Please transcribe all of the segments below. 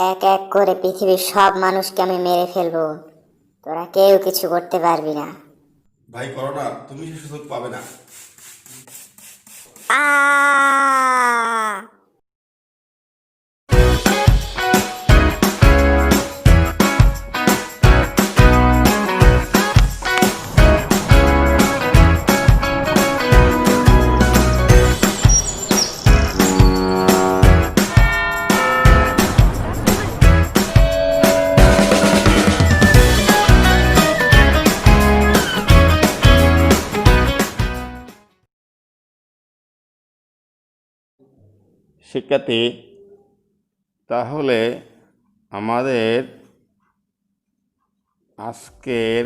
এক এক করে পৃথিবীর সব মানুষকে আমি মেরে ফেলবো। তোরা কেউ কিছু করতে পারবি না। ভাই করো না, তুমি সে সুযোগ পাবে না। আ শিক্ষার্থী, তাহলে আমাদের আজকের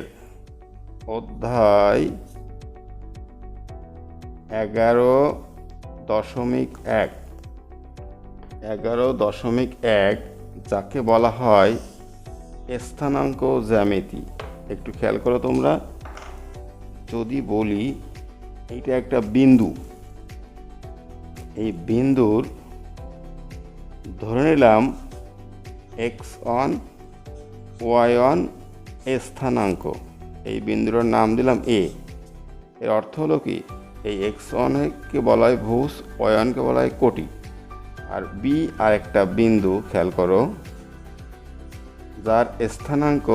অধ্যায় 11.1 11.1 যাকে বলা হয় স্থানাঙ্ক জ্যামিতি। একটু খেয়াল করো তোমরা। যদি বলি এইটা একটা বিন্দু, এই বিন্দুর ধরে নিলাম x1 y1 স্থানাঙ্ক। এই বিন্দুটার নাম দিলাম এ। এর অর্থ হলো কি, এই x1কে বলা হয় ভুজ, y1কে বলা হয় কোটি, আর বি আর একটা বিন্দু খেয়াল করো যার স্থানাঙ্ক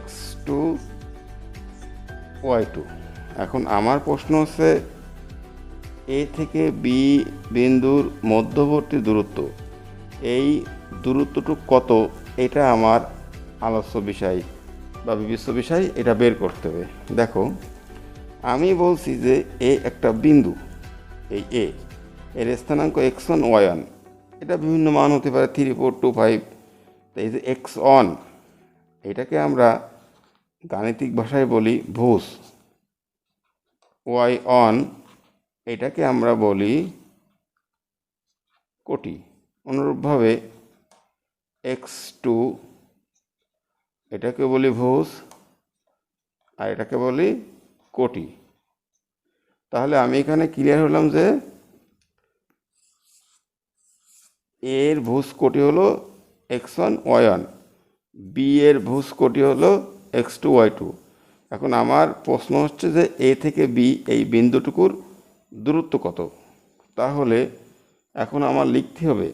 x2 y2। এখন আমার প্রশ্ন হচ্ছে এ থেকে বি বিন্দুর মধ্যবর্তী দূরত্ব, এই দূরত্বটুকু কত, এটা আমার আলোচ্য বিষয় বা বিবেচ্য বিষয়, এটা বের করতে হবে। দেখো, আমি বলছি যে এ একটা বিন্দু, এই এর স্থানাঙ্ক x1 y1, এটা বিভিন্ন মান হতে পারে 3 4 2 5। তো এই যে x1, এটাকে আমরা গাণিতিক ভাষায় বলি ভুজ, y1 এটাকে আমরা বলি কোটি। অনুরূপভাবে x2 এটাকে বলি ভুজ, আর এটাকে বলি কোটি। তাহলে আমি এখানে ক্লিয়ার হলাম যে এর ভুজ কোটি হলো x1 y1, বি এর ভুজ কোটি হলো x2 y2। এখন আমার প্রশ্ন হচ্ছে যে এ থেকে বি এই বিন্দুটুকুর দূরত্ব কত। তাহলে এখন আমার লিখতে হবে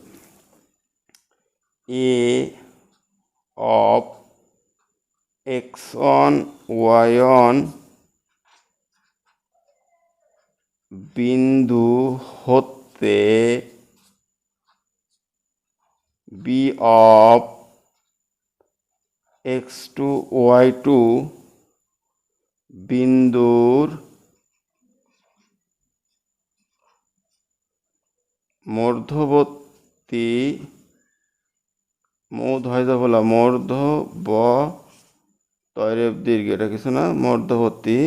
এ অফ x1 y1 বিন্দু হতে বি অফ x2 y2 বিন্দুর মধ্যবর্তী, মূর্ধ হয়ে যাবো না, মূর্ধ ব তৈরেব দীর্ঘ, এটা কিছু না, মধ্যবর্তী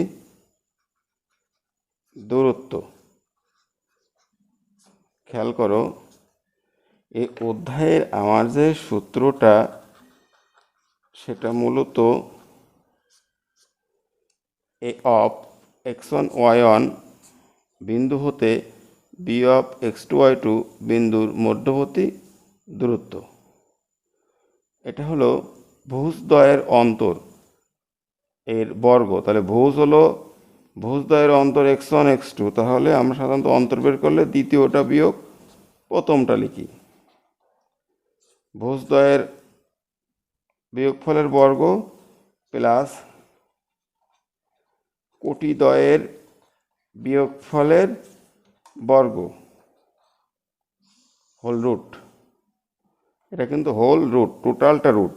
দূরত্ব। খেয়াল করো, এই অধ্যায়ের আমার যে সূত্রটা, সেটা মূলত এ অফ x1 y1 বিন্দু হতে বি অফ x2 y2 বিন্দুর মধ্যবর্তী দূরত্ব। এটা হলো ভুজদ্বয়ের অন্তর এর বর্গ। তাহলে ভুজ হলো ভুজদ্বয়ের অন্তর x1 x2। তাহলে আমরা সাধারণত অন্তর বের করলে দ্বিতীয়টা বিয়োগ প্রথমটা লিখি। ভুজদ্বয়ের বিয়োগফলের বর্গ প্লাস কোটিদ্বয়ের বিয়োগফলের বর্গ হোল রুট। এটা কিন্তু হোল রুট, টোটালটা রুট।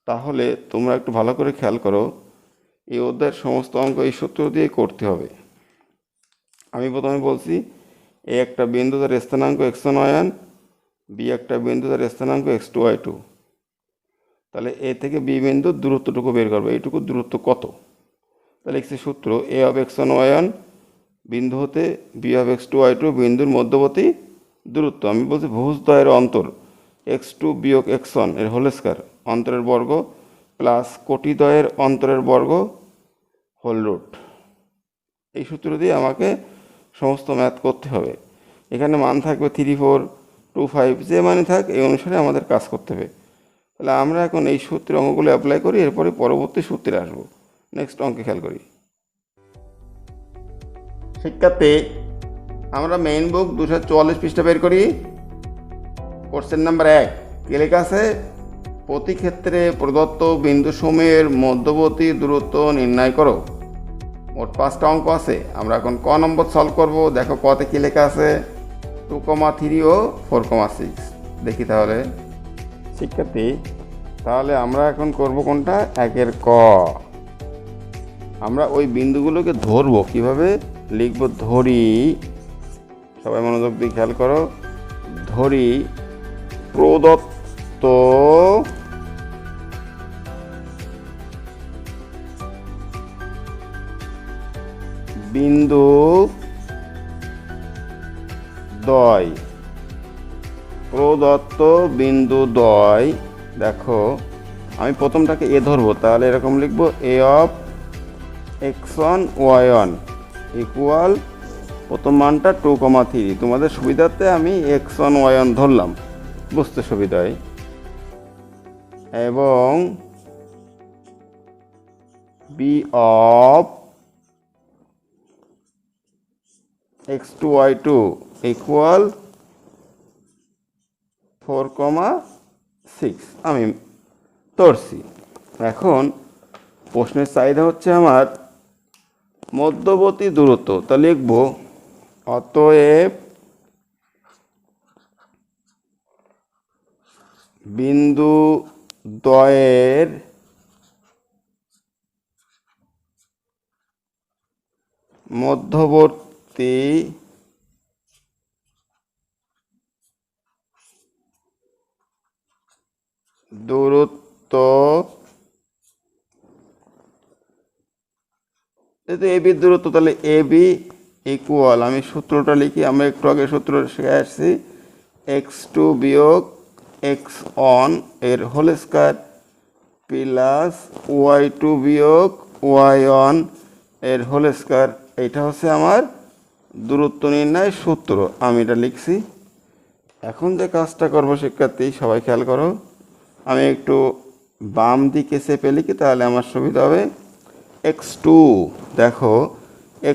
তাহলে তোমরা একটু ভালো করে খেয়াল করো, এই অধ্যায়ের সমস্ত অঙ্ক এই সূত্র দিয়ে করতে হবে। আমি প্রথমে বলছি এ একটা বিন্দু যার স্থানাঙ্ক x1 y1, বি একটা বিন্দু যার স্থানাঙ্ক x2 y2। তাহলে এ থেকে বি বিন্দুর দূরত্বটুকু বের করবো, এইটুকু দূরত্ব কত। তাহলে লিখছি সূত্র এ অফ x1 y1 বিন্দু হতে বি অফ x2 y2 বিন্দুর মধ্যবর্তী দূরত্ব। আমি বলছি ভুজদ্বয়ের অন্তর x2 বিয়োগ x1 এর হোল স্কয়ার, অন্তরের বর্গ প্লাস কোটিদ্বয়ের অন্তরের বর্গ হোল রুট। এই সূত্র দিয়ে আমাকে সমস্ত ম্যাথ করতে হবে। এখানে মান থাকবে 3 4 25 যে মানে থাক এই অনুসারে আমাদের কাজ করতে হবে। তাহলে আমরা এখন এই সূত্রের অঙ্কগুলো অ্যাপ্লাই করি, এরপরে পরবর্তী সূত্রে আসবো। নেক্সট অঙ্কে খেয়াল করি। শিক্ষার্থী, আমরা মেইন বুক 244 পৃষ্ঠা বের করি। কোশ্চেন নাম্বার 1 কি লেখা আছে? প্রতি ক্ষেত্রে প্রদত্ত বিন্দুসমূহের মধ্যবর্তী দূরত্ব নির্ণয় করো। মোট 5টা অঙ্ক আছে। আমরা এখন ক নম্বর সলভ করব। দেখো কতে কি লেখা আছে, 2,3 ও 4,6। দেখি তাহলে শিক্ষার্থী, তাহলে আমরা এখন করব কোনটা? 1-এর ক। আমরা ওই বিন্দুগুলোকে ধরবো, কিভাবে লিখব? ধরি, সবাই মনোযোগ দিয়ে খেয়াল করো, ধরি প্রদত্ত বিন্দু দ্বয়, প্রদত্ত বিন্দু দ্বয়। দেখো আমি প্রথমটাকে এ ধরবো, তাহলে এরকম লিখবো এ অফ x1 y1 ইকুয়াল প্রথম মানটা 2,3। তোমাদের সুবিধার্থে আমি x1 y1 ধরলাম, বুঝতে সুবিধায়। এবং B of x2 y2 equal 4,6 আমি ধরছি। এখন প্রশ্নের চাহিদা হচ্ছে আমার মধ্যবর্তী দূরত্ব, তা লিখব অতএব বিন্দু দ্বয়ের মধ্যবর্তী দূরত্ব, যেহেতু এ বির দূরত্ব, তাহলে এ বি ইকুয়াল, আমি সূত্রটা লিখি, আমরা একটু আগে সূত্র শিখে আসছি, x2 বিয়োগ x1 এর হোল স্কয়ার প্লাস y2 বিয়োগ y1 এর হোল স্কয়ার। এইটা হচ্ছে আমার দূরত্ব নির্ণয় সূত্র, আমি এটা লিখছি। এখন যে কাজটা করবো শিক্ষার্থী, সবাই খেয়াল করো, আমি একটু বাম দিকে চেপে লিখি, তাহলে আমার সুবিধা হবে। x2 দেখো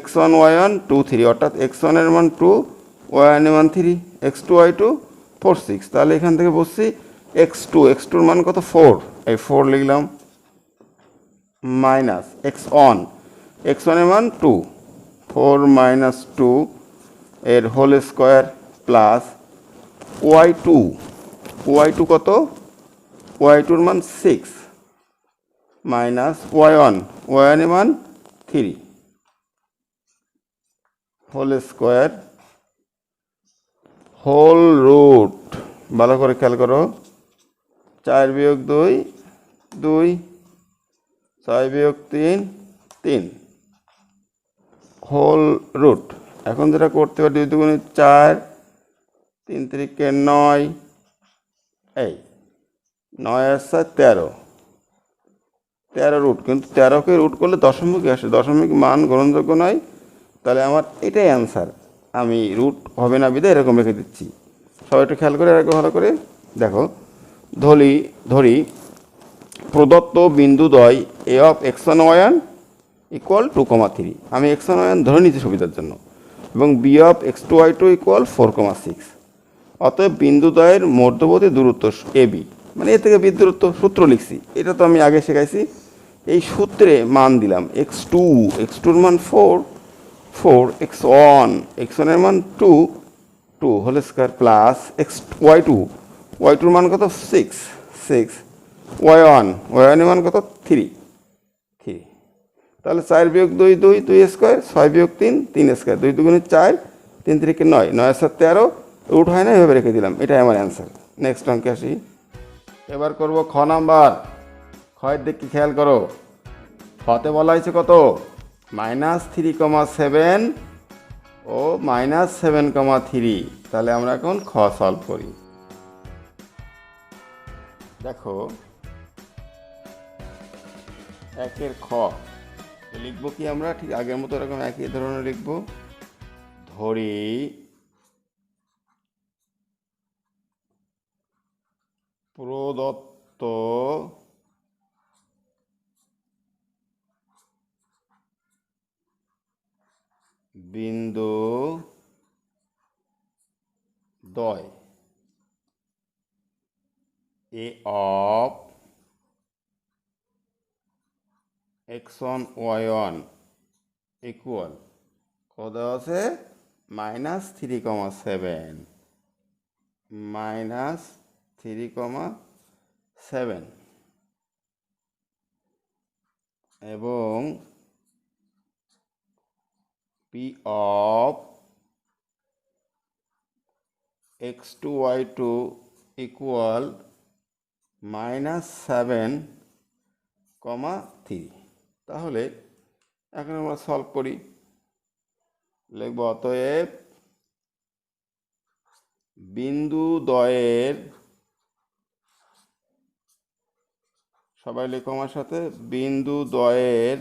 x1 y1 2 3, অর্থাৎ x1 এর মান 2, y1 এর মান 3, x2 y2 4 6। তাহলে এখান থেকে বসছি x2 এর মান কত? 4, এই 4 লিখলাম, মাইনাস x1 এর মান 2, 4 মাইনাস 2 এর হোল স্কয়ার প্লাস y2 কত? y2 এর মান 6 মাইনাস y1 এর মান 3 হোল স্কয়ার হোল রুট। ভালো করে খেয়াল করো, 4 বিয়োগ 2 2, 6 বিয়োগ 3 3 হোল রুট। এখন যেটা করতে পারি, 2 দুগুণে 4, 3 3 9, এই 9 আর 7 13 রুট। কিন্তু 13কে রুট করলে দশমিক আসে, দশমিক মান গ্রহণযোগ্য নয়, তাহলে আমার এটাই অ্যান্সার। আমি রুট হবে না বিধায় এরকম রেখে দিচ্ছি। সবাই একটু খেয়াল করে রাখো ভালো করে। দেখো ধরি প্রদত্ত বিন্দুদ্বয় এ অফ x1 y1 ইকুয়াল 2,3, আমি x1 y1 ধরে নিচ্ছি সুবিধার জন্য, এবং B of x2 y2 equal 4,6। অতএব বিন্দুদ্বয়ের মধ্যবর্তী দূরত্ব এ বি, মানে এ থেকে বি দূরত্ব, সূত্র লিখছি, এটা তো আমি আগে শেখাইছি। এই সূত্রে মান দিলাম x2 এর মান 4, x1 এর মান 2 হোল স্কয়ার প্লাস y2 এর মান কত? 6 y1 এর মান কত? 3। তাহলে 4 বিয়োগ 2 2 স্কয়ার, 6 বিয়োগ 3 3 স্কয়ার, 2 দুগুণে 4, 3 3 9, 9 আর 7 13, রুট হয় না, এভাবে রেখে দিলাম, এটাই আমার অ্যান্সার। নেক্সট অঙ্কে আসি। এবার করব খ নাম্বার। খয়ের দিক কি খেয়াল করো, খতে বলা হয়েছে কত? -3,7 ও -7,3। তাহলে আমরা এখন খ সলভ করি। দেখো 1-এর খ লিখবো কি আমরা? ঠিক আগের মতো এরকম একই ধরনের লিখবো। ধরি প্রদত্ত বিন্দু দ্বয় A of x1 y1 equal কত আছে -3,7 -3,7 এবং p of x2 y2 equal -7,3। তাহলে এখন আমরা সলভ করি। লিখব অতএব বিন্দু দ্বয়ের, সবাই লেখো আমার সাথে, বিন্দু দ্বয়ের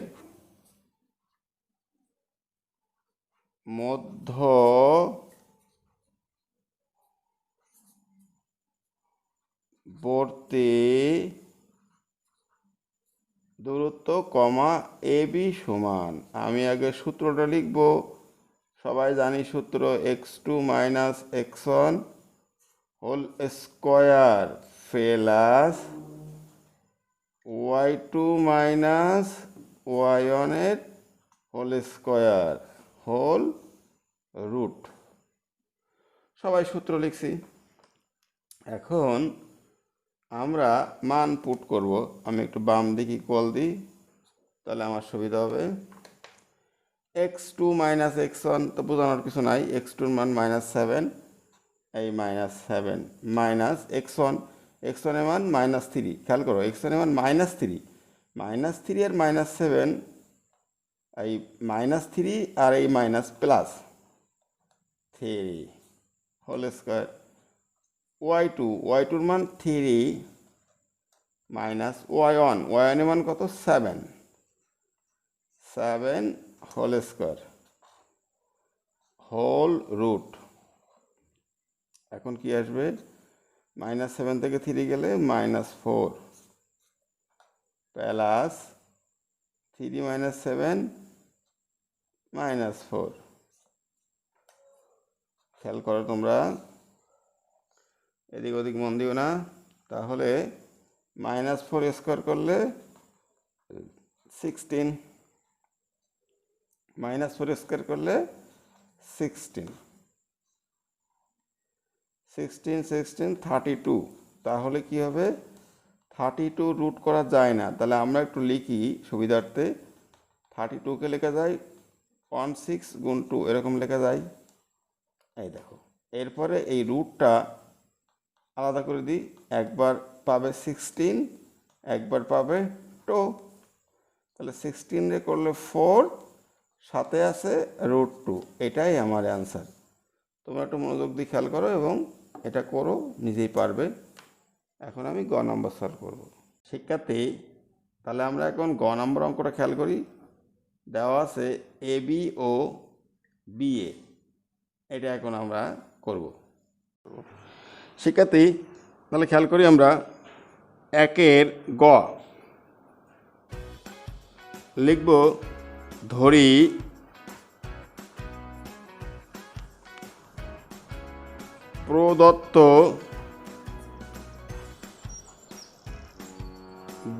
মধ্যবর্তী দূরত্ব এ বি সমান, আমি আগে সূত্রটা লিখব। সবাই জানি সূত্র x2 - x1 whole square plus y2 - y1 এর হোল স্কোয়ার হোল রুট। সবাই সূত্র লিখছি। এখন আমরা মান পুট করব। আমি একটু বাম দিকে ইকুয়াল দিই, তাহলে আমার সুবিধা হবে। x2 - x1 তো বোঝানোর কিছু নাই, x2 এর মান -7, এই -7 মাইনাস x1 এর মান -3। খেয়াল করো, x1 এর মান -3, -3 আর -7, এই -3 আর এই minus plus 3 whole square. y2 এর মান 3 মাইনাস y1 এর মান কত 7 হোল স্কোয়ার হোল রুট। এখন কি আসবে, -7 থেকে 3 গেলে -4 প্লাস 3 - 7 -4। খেয়াল করো তোমরা, এদিক ওদিক মন দিও না। তাহলে -4 স্কোয়ার করলে 16, -4 স্কোয়ার করলে 16, 32। তাহলে কি হবে, 32 রুট করা যায় না, তাহলে আমরা একটু লিখি সুবিধার্থে। 32কে লেখা যায় 16 গুণ 2, এরকম লেখা যায়। এই দেখো, এরপরে এই রুটটা আলাদা করে দিই। একবার পাবে 16, একবার পাবে 2, তাহলে 16 করলে 4, সাথে আছে √2। এটাই আমার অ্যান্সার। তোমরা একটু মনোযোগ দিয়ে খেয়াল করো এবং এটা করো, নিজেই পারবে। এখন আমি গ নম্বর সলভ করব। শিক্ষার্থী, তাহলে আমরা এখন গ নম্বর অঙ্কটা খেয়াল করি। দেওয়া আছে A B O B A, এটা এখন আমরা করব। শিক্ষার্থী, তাহলে খেয়াল করি আমরা একের গ লিখব। ধরি প্রদত্ত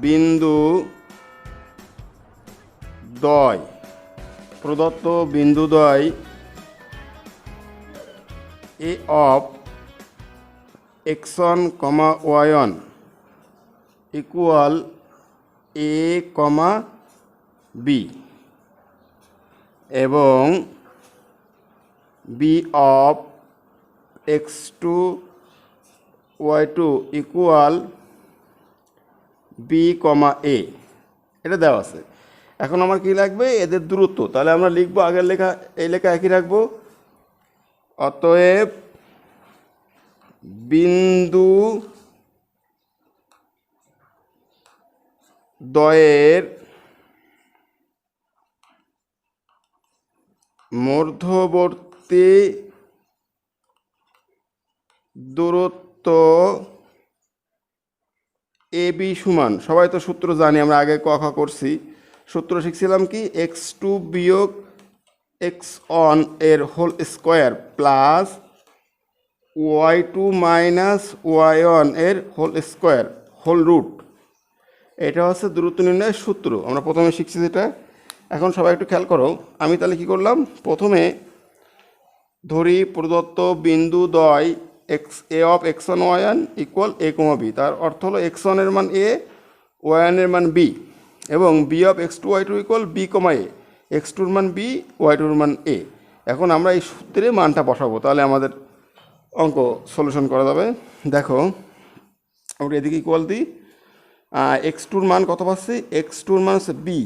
বিন্দু দ্বয় A of x1, y1 equal a, b এবং b of x2, y2 equal b, a, এটা দেওয়া আছে। এখন আমার কি লাগবে, এদের দূরত্ব। তাহলে আমরা লিখবো আগের লেখা, এই লেখা একই রাখবো। অতএব বিন্দু দ্বয়ের মধ্যবর্তী দূরত্ব এ বি সমান, সবাই তো সূত্র জানি, আমরা আগে ক খ করছি। সূত্র শিখছিলাম কি, এক্স টু বিয়োগ এক্স অন এর whole square plus Y two minus Y one এর হোল স্কোয়ার হোল রুট। এটা হচ্ছে দূরত্ব নির্ণয়ের সূত্র, আমরা প্রথমে শিখছি যেটা। এখন সবাই একটু খেয়াল করো, আমি তাহলে কী করলাম, প্রথমে ধরি প্রদত্ত বিন্দু দ্বয় X A of X one Y one equal A comma B. তার অর্থ হলো এক্স ওয়ানের মান এ, ওয়াই ওয়ানের মান বি, এবং B of X two Y two equal B comma A, X টুর মান বি, ওয়াই টুর মান এ। এখন আমরা এই সূত্রে মানটা বসাবো, তাহলে আমাদের অঙ্ক সলিউশন করা যাবে। দেখো আমরা এদিকে ইকুয়াল দিই, এক্স টুর মান কত পাচ্ছি, এক্স টুর মান হচ্ছে বি,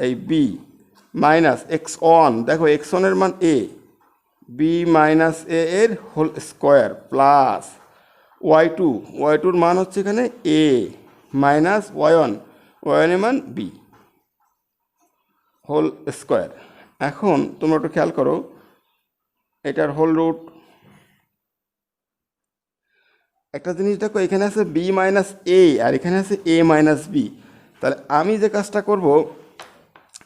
এই বি মাইনাস এক্স ওয়ান, দেখো এক্স ওয়ানের মান এ, বি মাইনাস এ এর whole square plus Y two, Y টুর মান হচ্ছে এখানে A minus Y one, Y ওয়ানের মান বি হোল স্কোয়ার। এখন তোমরা একটু খেয়াল করো, এটার হোল রুট। একটা জিনিস দেখো, এখানে আছে বি মাইনাস এ আর এখানে আছে এ মাইনাস বি। তাহলে আমি যে কাজটা করব,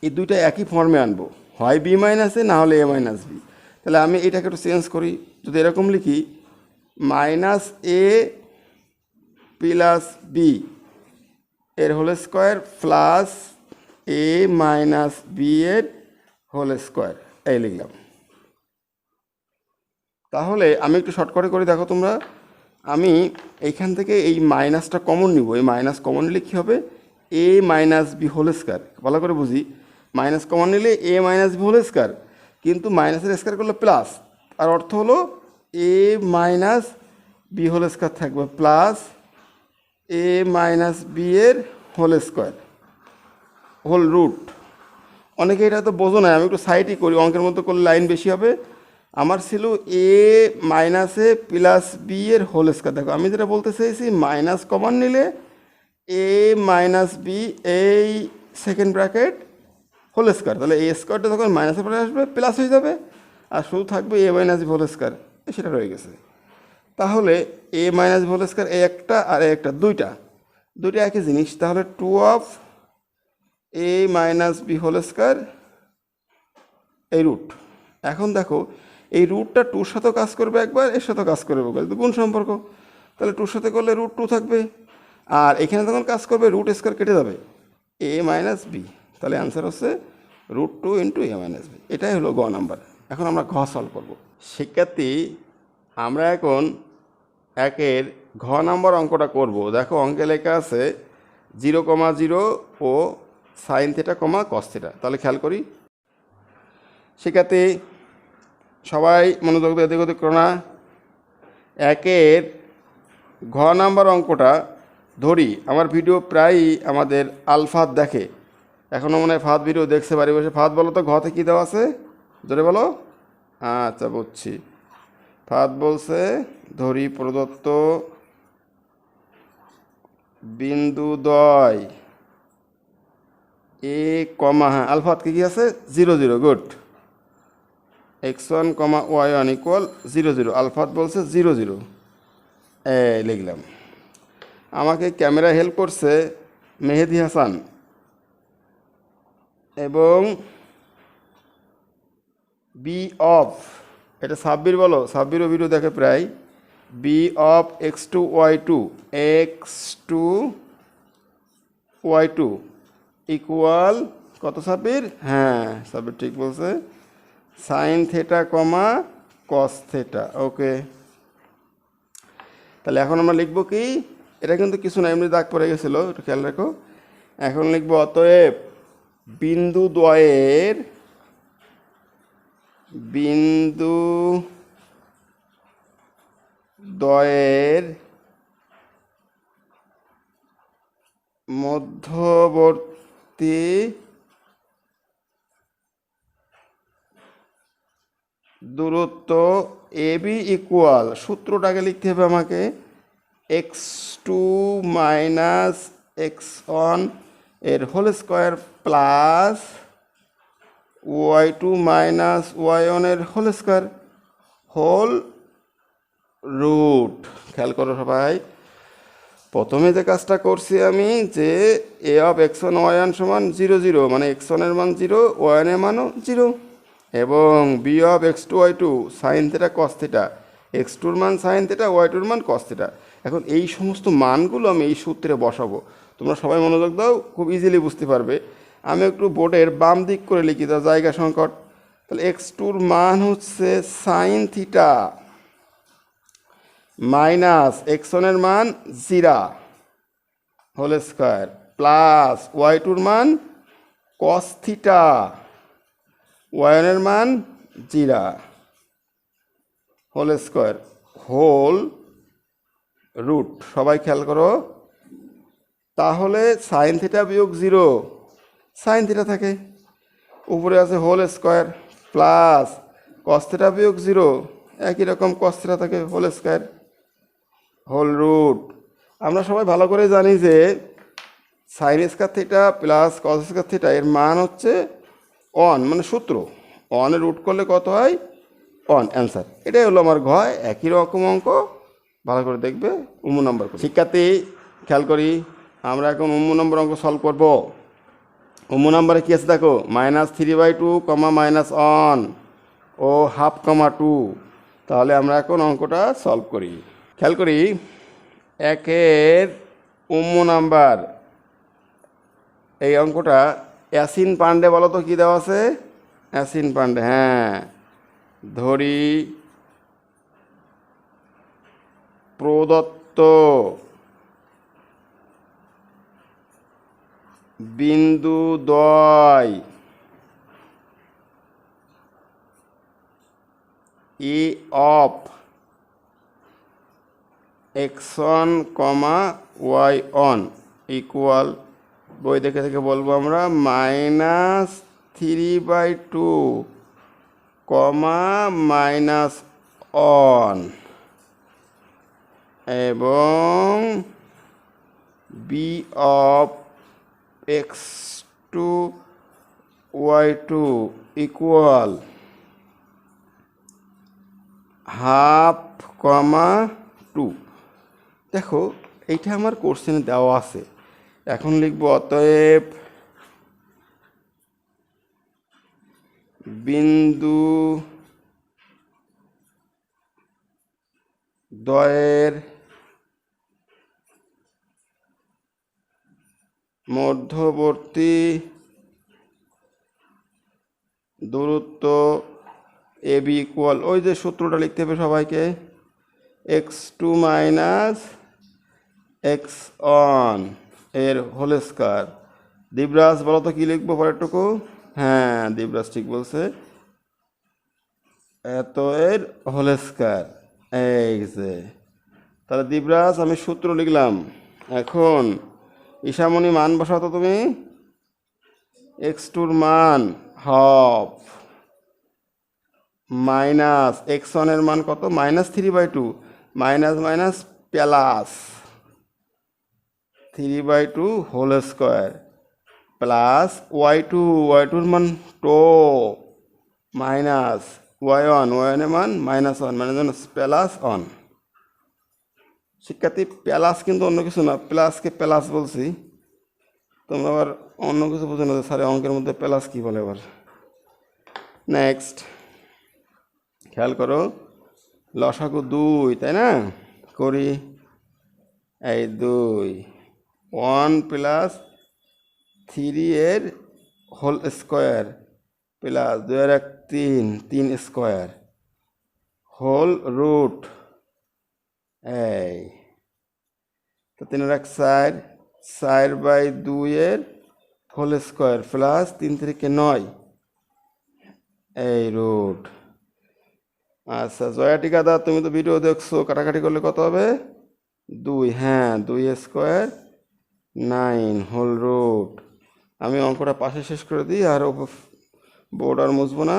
এই দুইটা একই ফর্মে আনবো, হয় বি মাইনাস এ না হলে এ মাইনাস বি। তাহলে আমি এটাকে একটু চেঞ্জ করি, যদি এরকম লিখি মাইনাস এ প্লাস বি এর হোল স্কোয়ার প্লাস এ মাইনাস বি এর হোল স্কোয়ার, এই লিখলাম। তাহলে আমি একটু শর্ট করে দেখো তোমরা, আমি এইখান থেকে এই মাইনাসটা কমন নিব, এই মাইনাস কমন নিলে কী হবে, এ মাইনাস বি হোল স্কোয়ার। ভালো করে বুঝি, মাইনাস কমন নিলে এ মাইনাস বি হোল স্কোয়ার, কিন্তু মাইনাসের স্কোয়ার করলে প্লাস, আর অর্থ হলো এ মাইনাস বি হোল স্কোয়ার থাকবে প্লাস এ মাইনাস বি এর হোল স্কোয়ার হোল রুট। অনেকে এটা তো বোঝো না, আমি একটু সাইডই করি, অঙ্কের মতো করলে লাইন বেশি হবে। আমার ছিল এ মাইনাস এ প্লাস বি এর হোল স্কোয়ার। দেখো আমি যেটা বলতে চাইছি, মাইনাস কমন নিলে এ মাইনাস বি এই সেকেন্ড ব্র্যাকেট হোল স্কোয়ার, তাহলে এই স্কোয়ারটা যখন মাইনাসের পরে আসবে প্লাস হয়ে যাবে, আর শুধু থাকবে a minus b whole square, সেটা রয়ে গেছে। তাহলে a minus b whole square এই একটা আর এই একটা, দুইটা একই জিনিস। তাহলে two of a minus b whole square এই রুট। এখন দেখো এই রুটটা টুর সাথেও কাজ করবে একবার, এর সাথেও কাজ করবে একবার, গুণ সম্পর্ক। তাহলে টুর সাথে করলে রুট টু থাকবে, আর এখানে যখন কাজ করবে রুট স্কোয়ার কেটে যাবে, এ মাইনাস বি। তাহলে অ্যান্সার হচ্ছে রুট টু ইন্টু এ মাইনাস বি। এটাই হলো গ নাম্বার। এখন আমরা ঘ সলভ করব। শিক্ষার্থী, আমরা এখন একের ঘ নাম্বার অঙ্কটা করব। দেখো অঙ্কে লেখা আছে 0,0 ও sine theta comma cos theta. তাহলে খেয়াল করি শিক্ষার্থী, সবাই মনোযোগ দিয়ে এদিক ওদিক করো না। একের ঘ নাম্বার অঙ্কটা ধরি, আমার ভিডিও প্রায়ই আমাদের আলফাত দেখে, এখনও মনে হয় ফাত ভিডিও দেখছে বাড়ি বসে। ফাত বলো তো, ঘতে কী দেওয়া আছে, জোরে বলো। আচ্ছা বুঝছি, ফাত বলছে ধরি প্রদত্ত বিন্দু দ্বয় এ কমা, হ্যাঁ আলফাত কী আছে, 0,0, গুড, x1, y1 ইকুয়াল 0,0, আলফাত বলছে 0,0, লিখলাম। আমাকে ক্যামেরা হেল্প করছে মেহেদি হাসান, এবং বি অফ, এটা সাব্বির বলো, সাব্বিরও ভিডিও দেখে প্রায়, B of x2 y2 x2 y2 equal কত সাব্বির, হ্যাঁ সাব্বির ঠিক বলছে, sine theta comma cos theta. Okay, তাহলে এখন আমরা লিখব কি, এটা কিন্তু কিছু না, এমনি দাগ পড়ে গেছিলো, একটু খেয়াল রাখো। এখন লিখব অতএব বিন্দু দ্বয়ের মধ্যবর্তী দূরত্ব এ বি ইকুয়াল, সূত্রটাকে লিখতে হবে আমাকে, x2 মাইনাস x1 এর whole square plus y2 minus y1 এর হোল স্কোয়ার হোল রুট। খেয়াল করো সবাই, প্রথমে যে কাজটা করছি আমি যে A of X one Y one সমান 0 0, মানে এক্স ওয়ানের মান 0, ওয়াই ওয়ানের মানও 0, এবং B of X two Y two sine theta cos theta, X টুর মান সাইন থিটা, ওয়াই টুর মান কস থিটা। এখন এই সমস্ত মানগুলো আমি এই সূত্রে বসাবো। তোমরা সবাই মনোযোগ দাও, খুব ইজিলি বুঝতে পারবে। আমি একটু বোর্ডের বাম দিক করে লিখি, তার জায়গা সংকট। তাহলে এক্স টুর মান হচ্ছে সাইন থিটা মাইনাস এক্স ওয়ানের মান 0 হোল স্কোয়ার প্লাস ওয়াই টুর মান কস থিটা, ওয়াই ওয়ানের মান 0 হোল স্কোয়ার হোল রুট। সবাই খেয়াল করো, তাহলে সাইন থিটা বিয়োগ 0 সাইন থিটা থাকে, উপরে আছে whole square plus cos theta বিয়োগ 0 একই রকম কস থিটা থাকে হোল স্কোয়ার হোল রুট। আমরা সবাই ভালো করে জানি যে sine square theta plus cos square theta এর মান হচ্ছে 1, মানে সূত্র 1 রুট করলে কত হয় 1, অ্যান্সার। এটাই হলো আমার ঘয়। একই রকম অঙ্ক ভালো করে দেখবে। উম্মু নম্বর শিক্ষার্থী খেয়াল করি, আমরা এখন উম্মু নম্বর অঙ্ক সলভ করব। উম্মু নম্বরে কী আছে দেখো, -3/2, -1 ও 1/2, 2। তাহলে আমরা এখন অঙ্কটা সলভ করি। খেয়াল করি, একের উম্মু নাম্বার এই অঙ্কটা অ্যাসিন পান্ডে, বলো তো কী দেওয়া আছে? অ্যাসিন পান্ডে, হ্যাঁ। ধরি প্রদত্ত বিন্দু দ্বয় ই অফ x1, y1 ইকুয়াল, বই দেখে থেকে বলবো আমরা, -3/2, -1 এবং B of x2, y2 equal 1/2, 2। দেখো এইটা আমার কোশ্চেনে দেওয়া আছে। এখন লিখব অতএব বিন্দু দ্বয়ের মধ্যবর্তী দূরত্ব এ বি ইকুয়াল, ওই যে সূত্রটা লিখতে হবে সবাইকে, x2 - x1 এর হোল স্কয়ার। দিবরাজ বলো তো কী লিখবো পরেরটুকু? হ্যাঁ, দিবরাজ ঠিক বলছে, এত এর হোল স্কয়ার। এই যে, তাহলে দিবরাজ আমি সূত্র লিখলাম। এখন ঈশামণি মান বসাও তো তুমি। x2 মান হাফ মাইনাস x1 এর মান কত? -3/2, minus minus plus 3/2 whole square plus y2 মান 2 মাইনাস y1 এর মান -1, মানে প্লাস 1। শিক্ষার্থী প্লাস কিন্তু অন্য কিছু না, প্লাসকে প্লাস বলছি, তোমরা আবার অন্য কিছু বুঝো না যে স্যার অঙ্কের মধ্যে প্লাস কী বলে। আবার নেক্সট খেয়াল করো, লসাগু 2, তাই না? করি, এই 2 1 প্লাস 3 এর হোল স্কোয়ার প্লাস 2 এর 1 3, 3 স্কোয়ার হোল রুট, এই তো 3 এর 1 4, 4/2 এর হোল স্কোয়ার প্লাস 3 3 9, এই রুট। আচ্ছা জয়া টিকাদা, তুমি তো ভিডিও দেখছো, কাটাকাটি করলে কত হবে? 2, হ্যাঁ, 2 স্কোয়ার 9 হোল রুট। আমি অঙ্কটা পাশে শেষ করে দিই, আর বোর্ড আর মুছবো না।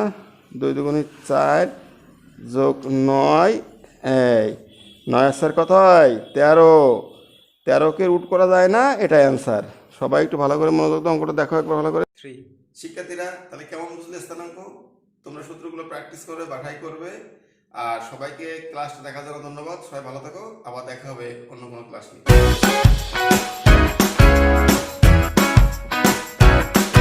2 2 4 যোগ 9, এই 9 4 কত হয়? 13। 13কে রুট করা যায় না, এটা অ্যান্সার। সবাই একটু ভালো করে মনোযোগ দাও, অঙ্কটা দেখো একবার ভালো করে। 3 শিক্ষার্থীরা তাহলে কেমন বুঝলে স্থানাঙ্ক? তোমরা সূত্রগুলো প্র্যাকটিস করবে, বাছাই করবে, আর সবাইকে ক্লাসটা দেখার জন্য ধন্যবাদ। সবাই ভালো থাকো, আবার দেখা হবে অন্য কোনো ক্লাস নিয়ে।